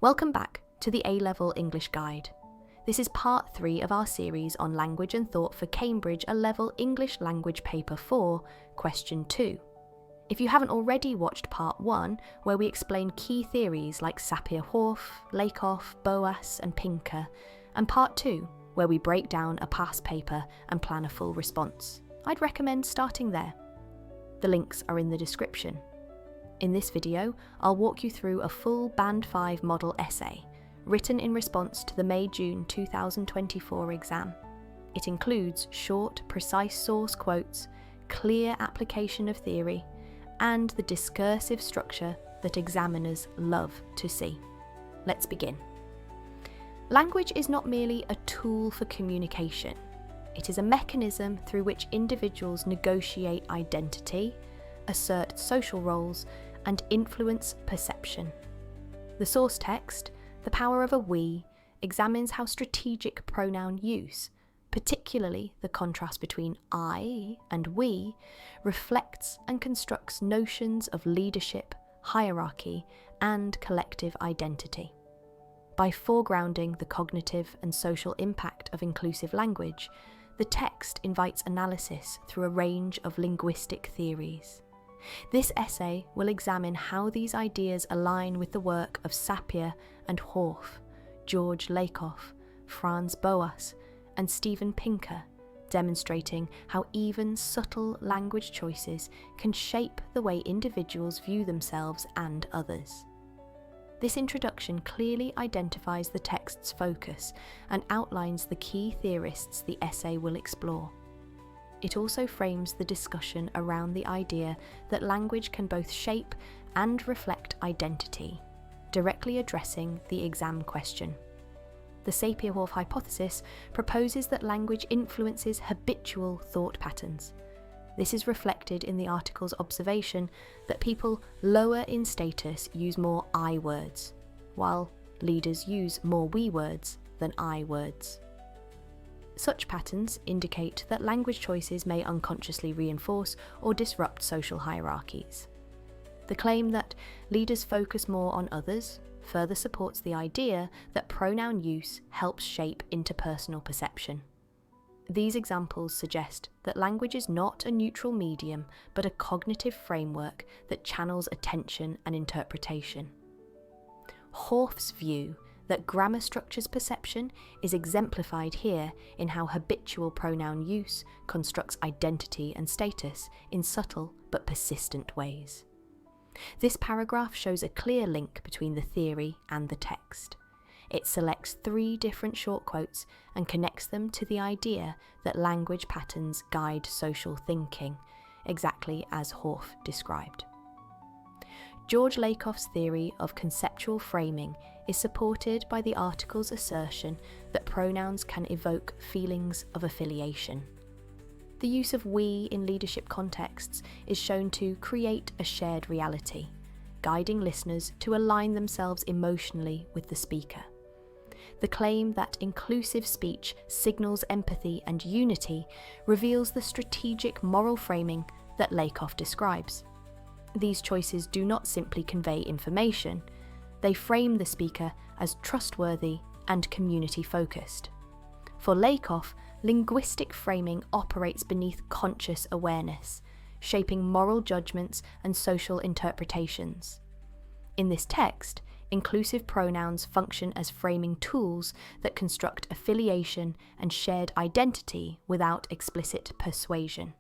Welcome back to the A-Level English Guide. This is part 3 of our series on language and thought for Cambridge A-Level English Language Paper 4, Question 2. If you haven't already watched part 1, where we explain key theories like Sapir-Whorf, Lakoff, Boas and Pinker, and part 2, where we break down a past paper and plan a full response, I'd recommend starting there. The links are in the description. In this video, I'll walk you through a full Band 5 model essay, written in response to the MayJune 2024 exam. It includes short, precise source quotes, clear application of theory, and the discursive structure that examiners love to see. Let's begin. Language is not merely a tool for communication. It is a mechanism through which individuals negotiate identity, assert social roles, and influence perception. The source text, The Power of a We, examines how strategic pronoun use, particularly the contrast between I and we, reflects and constructs notions of leadership, hierarchy, and collective identity. By foregrounding the cognitive and social impact of inclusive language, the text invites analysis through a range of linguistic theories. This essay will examine how these ideas align with the work of Sapir-Whorf, George Lakoff, Franz Boas, and Steven Pinker, demonstrating how even subtle language choices can shape the way individuals view themselves and others. This introduction clearly identifies the text's focus and outlines the key theorists the essay will explore. It also frames the discussion around the idea that language can both shape and reflect identity, directly addressing the exam question. The Sapir-Whorf hypothesis proposes that language influences habitual thought patterns. This is reflected in the article's observation that people lower in status use more I words, while leaders use more we words than I words. Such patterns indicate that language choices may unconsciously reinforce or disrupt social hierarchies. The claim that leaders focus more on others further supports the idea that pronoun use helps shape interpersonal perception. These examples suggest that language is not a neutral medium, but a cognitive framework that channels attention and interpretation. Whorf's view that grammar structures perception is exemplified here in how habitual pronoun use constructs identity and status in subtle but persistent ways. This paragraph shows a clear link between the theory and the text. It selects 3 different short quotes and connects them to the idea that language patterns guide social thinking, exactly as Whorf described. George Lakoff's theory of conceptual framing is supported by the article's assertion that pronouns can evoke feelings of affiliation. The use of we in leadership contexts is shown to create a shared reality, guiding listeners to align themselves emotionally with the speaker. The claim that inclusive speech signals empathy and unity reveals the strategic moral framing that Lakoff describes. These choices do not simply convey information, they frame the speaker as trustworthy and community-focused. For Lakoff, linguistic framing operates beneath conscious awareness, shaping moral judgments and social interpretations. In this text, inclusive pronouns function as framing tools that construct affiliation and shared identity without explicit persuasion.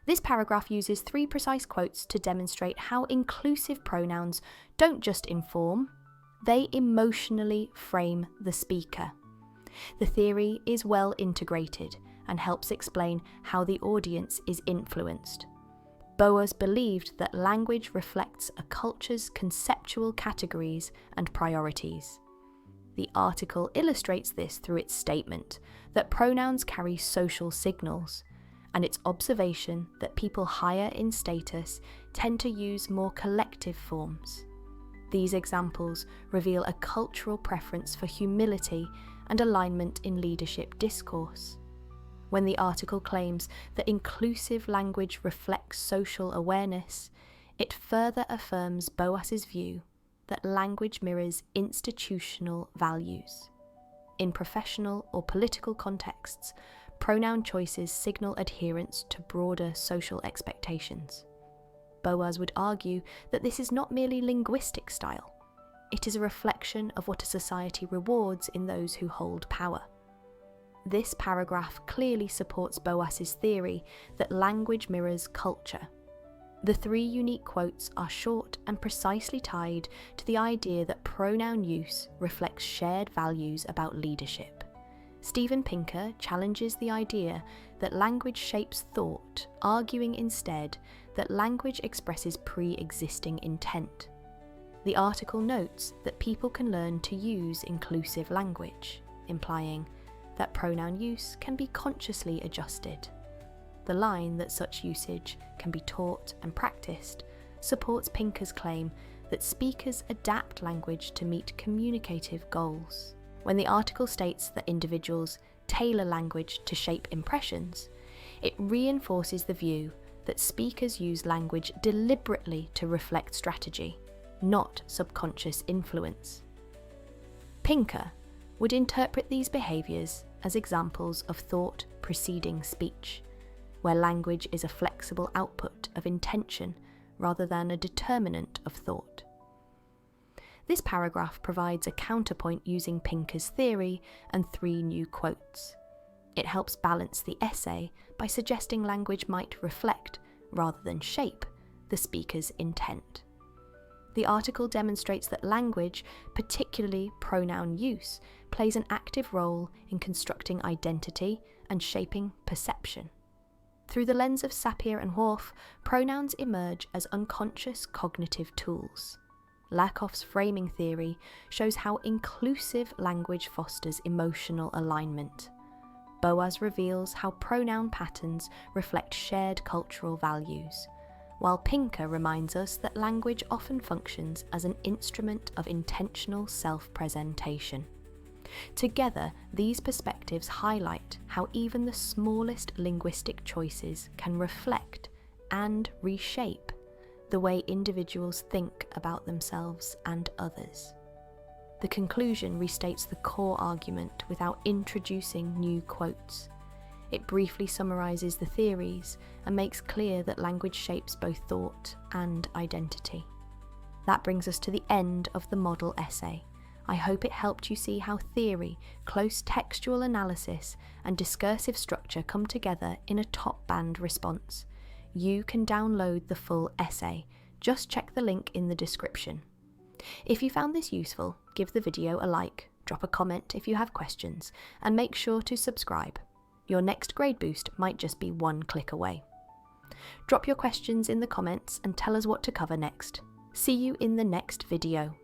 This paragraph uses 3 precise quotes to demonstrate how inclusive pronouns don't just inform, they emotionally frame the speaker. The theory is well integrated and helps explain how the audience is influenced. Boas believed that language reflects a culture's conceptual categories and priorities. The article illustrates this through its statement that pronouns carry social signals, and its observation that people higher in status tend to use more collective forms. These examples reveal a cultural preference for humility and alignment in leadership discourse. When the article claims that inclusive language reflects social awareness, it further affirms Boas's view that language mirrors institutional values. In professional or political contexts, pronoun choices signal adherence to broader social expectations. Boas would argue that this is not merely linguistic style. It is a reflection of what a society rewards in those who hold power. This paragraph clearly supports Boas's theory that language mirrors culture. The three unique quotes are short and precisely tied to the idea that pronoun use reflects shared values about leadership. Steven Pinker challenges the idea that language shapes thought, arguing instead that language expresses pre-existing intent. The article notes that people can learn to use inclusive language, implying that pronoun use can be consciously adjusted. The line that such usage can be taught and practiced supports Pinker's claim that speakers adapt language to meet communicative goals. When the article states that individuals tailor language to shape impressions, it reinforces the view that speakers use language deliberately to reflect strategy, not subconscious influence. Pinker would interpret these behaviours as examples of thought preceding speech, where language is a flexible output of intention rather than a determinant of thought. This paragraph provides a counterpoint using Pinker's theory and three new quotes. It helps balance the essay by suggesting language might reflect, rather than shape, the speaker's intent. The article demonstrates that language, particularly pronoun use, plays an active role in constructing identity and shaping perception. Through the lens of Sapir-Whorf, pronouns emerge as unconscious cognitive tools. Lakoff's framing theory shows how inclusive language fosters emotional alignment. Boas reveals how pronoun patterns reflect shared cultural values, while Pinker reminds us that language often functions as an instrument of intentional self-presentation. Together, these perspectives highlight how even the smallest linguistic choices can reflect and reshape the way individuals think about themselves and others. The conclusion restates the core argument without introducing new quotes. It briefly summarises the theories and makes clear that language shapes both thought and identity. That brings us to the end of the model essay. I hope it helped you see how theory, close textual analysis, and discursive structure come together in a top-band response. You can download the full essay. Just check the link in the description. If you found this useful, give the video a like, drop a comment if you have questions, and make sure to subscribe. Your next grade boost might just be one click away. Drop your questions in the comments and tell us what to cover next. See you in the next video.